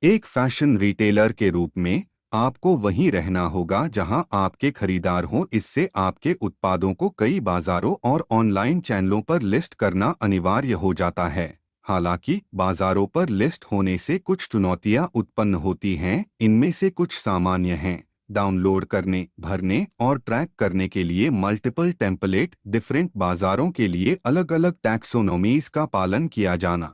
एक fashion retailer के रूप में आपको वहीं रहना होगा जहां आपके खरीदार हों। इससे आपके उत्पादों को कई बाजारों और ऑनलाइन चैनलों पर लिस्ट करना अनिवार्य हो जाता है। हालांकि बाजारों पर लिस्ट होने से कुछ चुनौतियां उत्पन्न होती हैं। इनमें से कुछ सामान्य हैं: डाउनलोड करने, भरने और ट्रैक करने के लिए मल्टीपल टेम्पलेट, डिफरेंट बाजारों के लिए अलग-अलग टैक्सोनॉमीज का पालन किया जाना।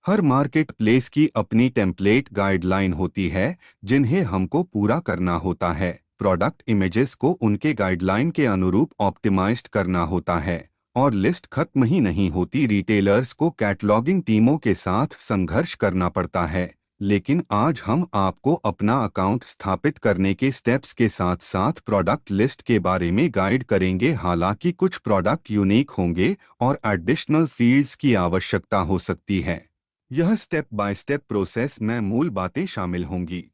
हर मार्केट प्लेस की अपनी टेम्पलेट गाइडलाइन होती है जिन्हें हमको पूरा करना होता है। प्रोडक्ट इमेजेस को उनके गाइडलाइन के अनुरूप ऑप्टिमाइज्ड करना होता है और लिस्ट खत्म ही नहीं होती। रिटेलर्स को कैटलॉगिंग टीमों के साथ संघर्ष करना पड़ता है। लेकिन आज हम आपको अपना अकाउंट स्थापित करने के स्टेप्स के साथ साथ प्रोडक्ट लिस्ट के बारे में गाइड करेंगे। हालांकि कुछ प्रोडक्ट यूनिक होंगे और एडिशनल फील्ड्स की आवश्यकता हो सकती है। यह स्टेप बाय स्टेप प्रोसेस में मूल बातें शामिल होंगी।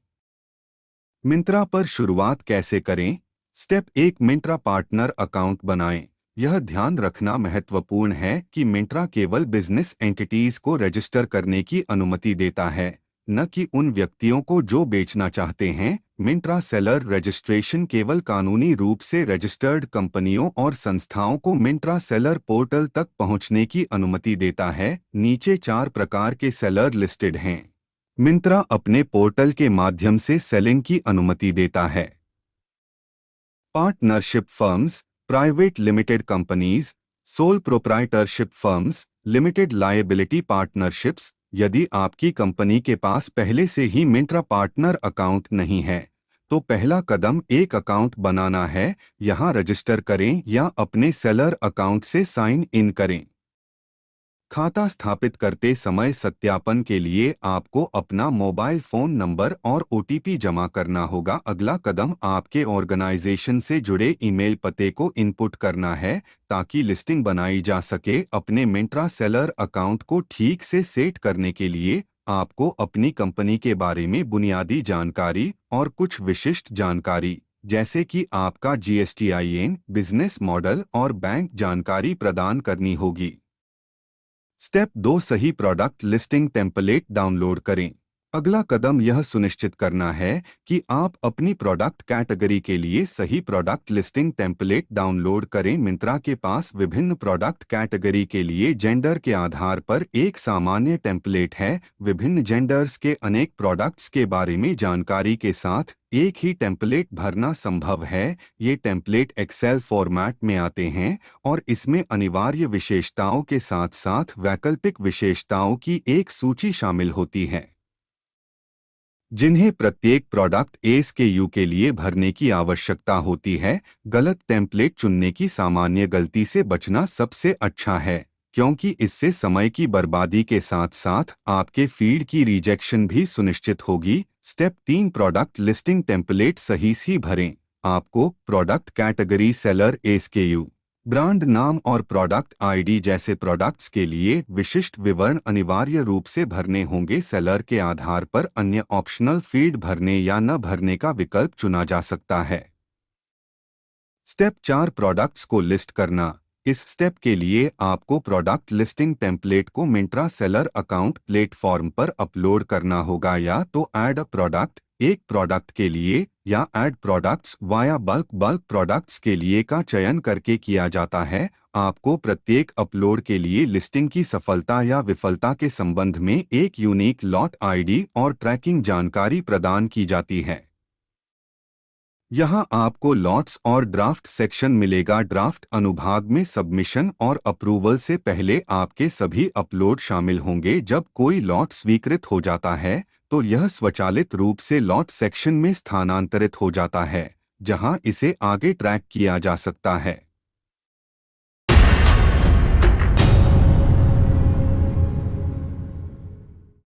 मिंत्रा पर शुरुआत कैसे करें? स्टेप 1, मिंत्रा पार्टनर अकाउंट बनाएं। यह ध्यान रखना महत्वपूर्ण है कि मिंत्रा केवल बिजनेस एंटिटीज को रजिस्टर करने की अनुमति देता है, न कि उन व्यक्तियों को जो बेचना चाहते हैं। मिंत्रा सेलर रजिस्ट्रेशन केवल कानूनी रूप से रजिस्टर्ड कंपनियों और संस्थाओं को मिंत्रा सेलर पोर्टल तक पहुंचने की अनुमति देता है। नीचे 4 प्रकार के सेलर लिस्टेड हैं। मिंत्रा अपने पोर्टल के माध्यम से सेलिंग की अनुमति देता है। Partnership firms, private limited companies, sole proprietorship firms, limited liability partnerships. यदि आपकी कंपनी के पास पहले से ही मिंत्रा पार्टनर अकाउंट नहीं है तो पहला कदम एक अकाउंट बनाना है। यहां रजिस्टर करें या अपने सेलर अकाउंट से साइन इन करें। खाता स्थापित करते समय सत्यापन के लिए आपको अपना मोबाइल फ़ोन नंबर और ओटीपी जमा करना होगा। अगला कदम आपके ऑर्गेनाइजेशन से जुड़े ईमेल पते को इनपुट करना है ताकि लिस्टिंग बनाई जा सके। अपने मिंत्रा सेलर अकाउंट को ठीक से सेट करने के लिए आपको अपनी कंपनी के बारे में बुनियादी जानकारी और कुछ विशिष्ट जानकारी जैसे कि आपका GSTIN, बिजनेस मॉडल और बैंक जानकारी प्रदान करनी होगी। स्टेप 2, सही प्रोडक्ट लिस्टिंग टेम्पलेट डाउनलोड करें। अगला कदम यह सुनिश्चित करना है कि आप अपनी प्रोडक्ट कैटेगरी के लिए सही प्रोडक्ट लिस्टिंग टेम्पलेट डाउनलोड करें। मिंत्रा के पास विभिन्न प्रोडक्ट कैटेगरी के लिए जेंडर के आधार पर एक सामान्य टेम्पलेट है। विभिन्न जेंडर्स के अनेक प्रोडक्ट्स के बारे में जानकारी के साथ एक ही टेम्पलेट भरना संभव है। ये टेम्पलेट एक्सेल फॉर्मेट में आते हैं और इसमें अनिवार्य विशेषताओं के साथ साथ वैकल्पिक विशेषताओं की एक सूची शामिल होती है जिन्हें प्रत्येक प्रोडक्ट SKU के लिए भरने की आवश्यकता होती है। गलत टेम्पलेट चुनने की सामान्य गलती से बचना सबसे अच्छा है क्योंकि इससे समय की बर्बादी के साथ साथ आपके फीड की रिजेक्शन भी सुनिश्चित होगी। स्टेप 3, प्रोडक्ट लिस्टिंग टेम्पलेट सही से भरें। आपको product category, seller SKU, brand नाम और प्रोडक्ट ID जैसे प्रोडक्ट्स के लिए विशिष्ट विवरण अनिवार्य रूप से भरने होंगे। सेलर के आधार पर अन्य ऑप्शनल फील्ड भरने या न भरने का विकल्प चुना जा सकता है। स्टेप 4, प्रोडक्ट्स को लिस्ट करना। इस स्टेप के लिए आपको प्रोडक्ट लिस्टिंग टेम्पलेट को मिंत्रा सेलर अकाउंट प्लेटफॉर्म पर अपलोड करना होगा। या तो ऐड अ प्रोडक्ट, एक प्रोडक्ट के लिए, या add products via bulk products के लिए का चयन करके किया जाता है। आपको प्रत्येक अपलोड के लिए लिस्टिंग की सफलता या विफलता के संबंध में एक यूनिक लॉट ID और ट्रैकिंग जानकारी प्रदान की जाती है। यहाँ आपको लॉट्स और ड्राफ्ट सेक्शन मिलेगा। ड्राफ्ट अनुभाग में सबमिशन और अप्रूवल से पहले आपके सभी अपलोड शामिल होंगे। जब कोई लॉट स्वीकृत हो जाता है तो यह स्वचालित रूप से लॉट सेक्शन में स्थानांतरित हो जाता है जहां इसे आगे ट्रैक किया जा सकता है।